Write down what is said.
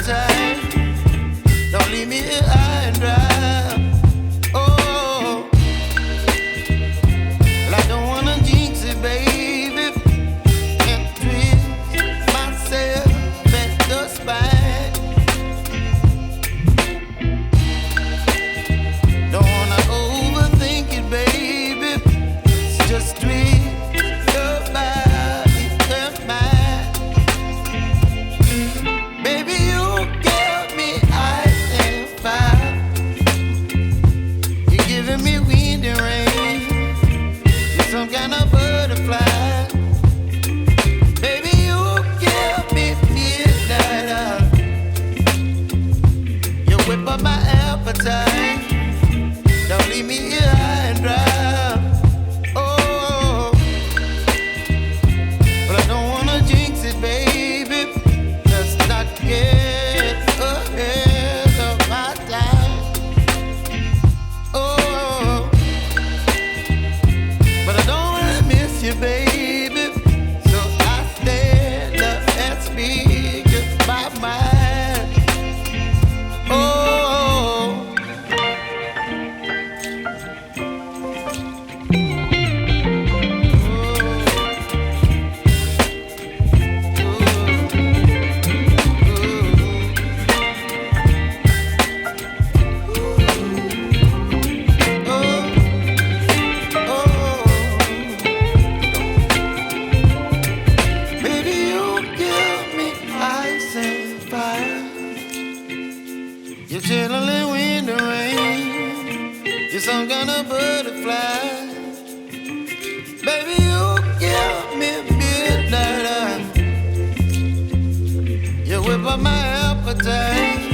appetite. Don't leave me here high and dry. Oh, well, I don't wanna jinx it, baby, and twist myself at the spine. Don't wanna overthink it, baby. It's just twist your body and mine. Baby, you give me ice and fire. You're giving me wind and rain. You're some kind of butterfly. Baby, you give me midnight. You whip up my appetite. Don't leave me here high and dry. Oh, but I don't wanna jinx it, baby. Let's not get ahead of my time. Oh, but I don't wanna miss you, baby. So I stand up and speak my mind. Oh. Baby, you give me ice and fire. You're chilling wind and rain. You're some kind of butterfly. Baby, you give me midnight. You whip up my appetite.